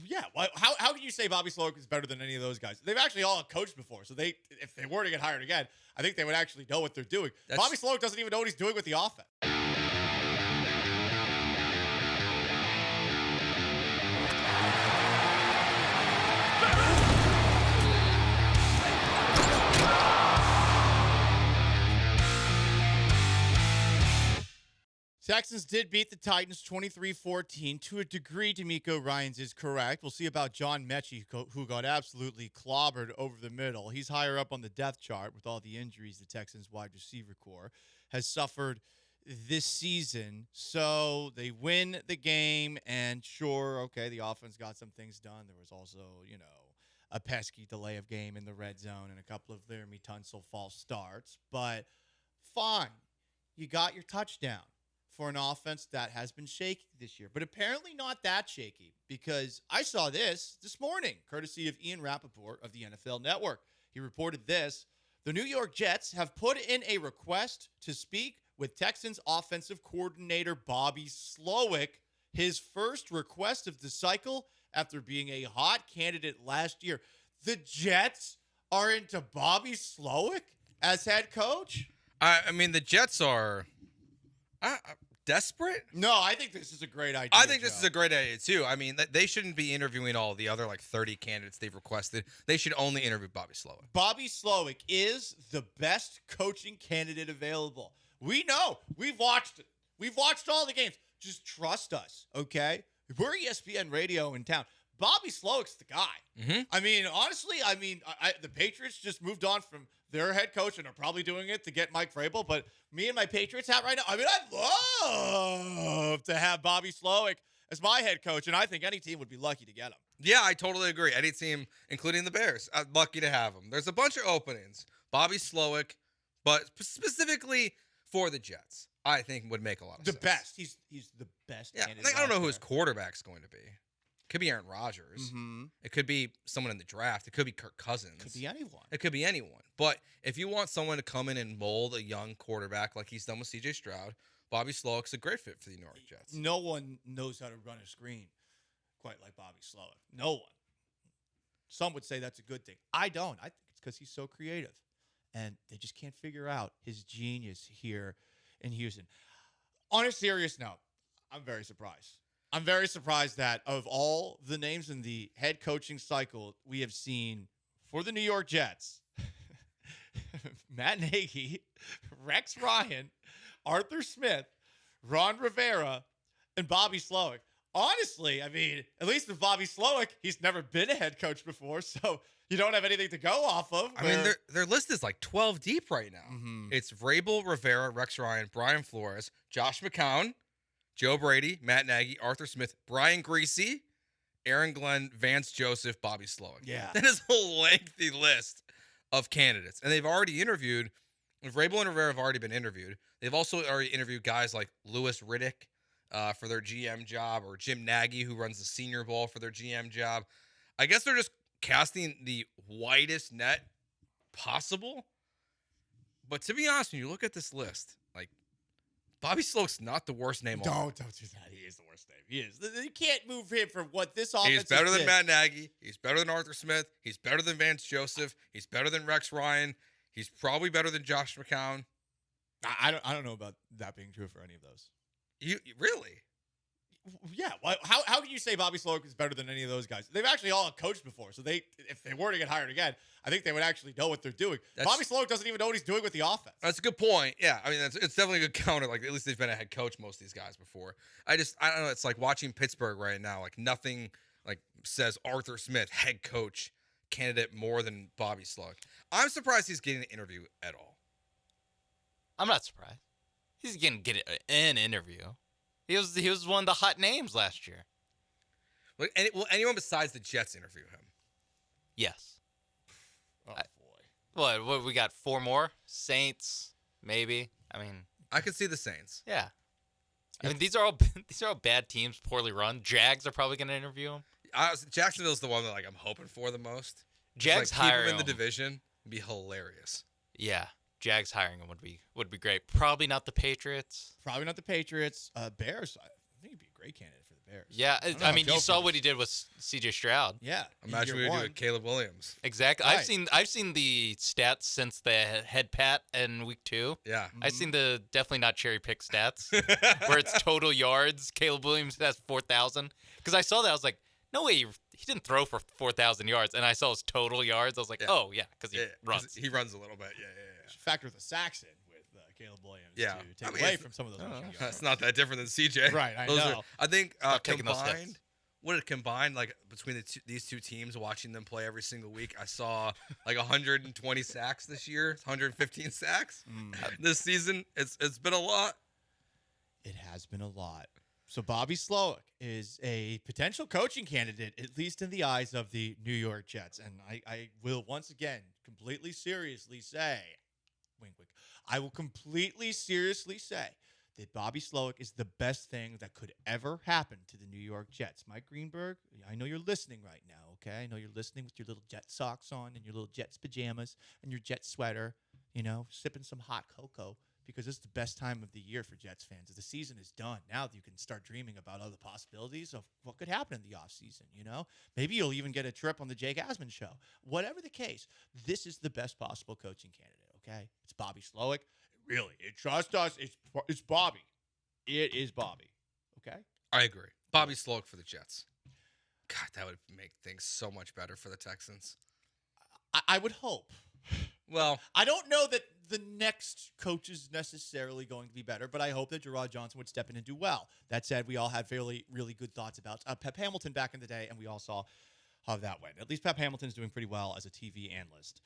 Yeah. How can you say Bobby Slowik is better than any of those guys? They've actually all coached before, so if they were to get hired again, I think they would actually know what they're doing. Bobby Slowik doesn't even know what he's doing with the offense. Texans did beat the Titans 23-14. To a degree, D'Amico Ryans is correct. We'll see about John Mechie, who got absolutely clobbered over the middle. He's higher up on the depth chart with all the injuries the Texans wide receiver core has suffered this season. So they win the game, and sure, okay, the offense got some things done. There was also, a pesky delay of game in the red zone and a couple of Laramie Tunsil false starts. But fine, you got your touchdown for an offense that has been shaky this year, but apparently not that shaky, because I saw this morning, courtesy of Ian Rappaport of the NFL Network. He reported this: the New York Jets have put in a request to speak with Texans offensive coordinator Bobby Slowik, his first request of the cycle after being a hot candidate last year. The Jets are into Bobby Slowik as head coach? I mean, the Jets are... desperate? No, I think this is a great idea. I think this is a great idea, too. I mean, they shouldn't be interviewing all the other, 30 candidates they've requested. They should only interview Bobby Slowick. Bobby Slowick is the best coaching candidate available. We know. We've watched it. We've watched all the games. Just trust us, okay? We're ESPN Radio in town. Bobby Slowick's the guy. Mm-hmm. I mean, honestly, the Patriots just moved on from their head coach and are probably doing it to get Mike Vrabel. But me and my Patriots hat right now, I'd love to have Bobby Slowick as my head coach, and I think any team would be lucky to get him. Yeah, I totally agree. Any team, including the Bears, I'm lucky to have him. There's a bunch of openings. Bobby Slowick, but specifically for the Jets, I think would make a lot of sense. The best. He's the best. Yeah, I don't know who his quarterback's going to be. It could be Aaron Rodgers. Mm-hmm. It could be someone in the draft. It could be Kirk Cousins. Could be anyone. It could be anyone. But if you want someone to come in and mold a young quarterback like he's done with C.J. Stroud, Bobby Slowick's a great fit for the New York Jets. No one knows how to run a screen quite like Bobby Slowick. No one. Some would say that's a good thing. I don't. I think it's because he's so creative. And they just can't figure out his genius here in Houston. On a serious note, I'm very surprised. I'm very surprised that of all the names in the head coaching cycle we have seen for the New York Jets, Matt Nagy, Rex Ryan, Arthur Smith, Ron Rivera, and Bobby Slowick. Honestly, I mean, at least with Bobby Slowick, he's never been a head coach before, so you don't have anything to go off of. I mean, their list is 12 deep right now. Mm-hmm. It's Vrabel, Rivera, Rex Ryan, Brian Flores, Josh McCown, Joe Brady, Matt Nagy, Arthur Smith, Brian Greasy, Aaron Glenn, Vance Joseph, Bobby Slowick. Yeah. That is a lengthy list of candidates. And they've already interviewed, Vrabel and Rivera have already been interviewed. They've also already interviewed guys like Louis Riddick for their GM job, or Jim Nagy, who runs the Senior Bowl, for their GM job. I guess they're just casting the widest net possible. But to be honest, when you look at this list, Bobby Slowick's not the worst name. Don't do that. He is the worst name. He is. You can't move him from what this offense is. He's better than Matt Nagy. He's better than Arthur Smith. He's better than Vance Joseph. He's better than Rex Ryan. He's probably better than Josh McCown. I don't know about that being true for any of those. You really? Yeah. How can you say Bobby Slowick is better than any of those guys? They've actually all coached before, so if they were to get hired again, I think they would actually know what they're doing. Bobby Slowick doesn't even know what he's doing with the offense. That's a good point. Yeah, I mean, it's definitely a good counter. At least they've been a head coach, most of these guys, before. I don't know. It's like watching Pittsburgh right now. Nothing says Arthur Smith, head coach candidate, more than Bobby Slowick. I'm surprised he's getting an interview at all. I'm not surprised. He's going to get an interview. He was one of the hot names last year. Will anyone besides the Jets interview him? Yes. Oh, boy. What we got? 4 more? Saints, maybe. I mean, I could see the Saints. Yeah. I mean, these are all bad teams, poorly run. Jags are probably going to interview him. Jacksonville's the one that I'm hoping for the most. Jags keep hiring him in the him. division would be hilarious. Yeah. Jags hiring him would be great. Probably not the Patriots. Probably not the Patriots. Bears, I think he'd be a great candidate for the Bears. Yeah, I don't know I how mean, Joe you saw what feels. he did with C.J. Stroud. Yeah. Imagine year we do one. with Caleb Williams. Exactly. Right. I've seen the stats since the head pat in week 2. Yeah. I've seen the definitely not cherry pick stats where it's total yards. Caleb Williams has 4,000. Because I saw that, I was like, no way, he didn't throw for 4,000 yards. And I saw his total yards. I was like, Yeah. oh yeah, because he Yeah, 'cause runs. He runs a little bit. Yeah. Should factor the sacks in with Caleb Williams Yeah. to take I mean, away it's- from some of those rushing yards. That's not that different than CJ. Right, I Those know. I think Stop taking those steps. combined, what it combined like between these two teams, watching them play every single week, I saw like 120 sacks this year, 115 sacks this season. It's been a lot. It has been a lot. So Bobby Slowik is a potential coaching candidate, at least in the eyes of the New York Jets. And I will once again completely seriously say, wink, wink, I will completely seriously say that Bobby Slowik is the best thing that could ever happen to the New York Jets. Mike Greenberg, I know you're listening right now, okay? I know you're listening with your little Jet socks on and your little Jets pajamas and your Jet sweater, sipping some hot cocoa, because it's the best time of the year for Jets fans. The season is done. Now you can start dreaming about other possibilities of what could happen in the offseason, Maybe you'll even get a trip on the Jake Asman show. Whatever the case, this is the best possible coaching candidate, okay? It's Bobby Slowick. Really, trust us, it's Bobby. It is Bobby, okay? I agree. Bobby Slowick for the Jets. God, that would make things so much better for the Texans. I would hope. Well, I don't know that the next coach is necessarily going to be better, but I hope that Gerard Johnson would step in and do well. That said, we all had really good thoughts about Pep Hamilton back in the day, and we all saw how that went. At least Pep Hamilton's doing pretty well as a TV analyst.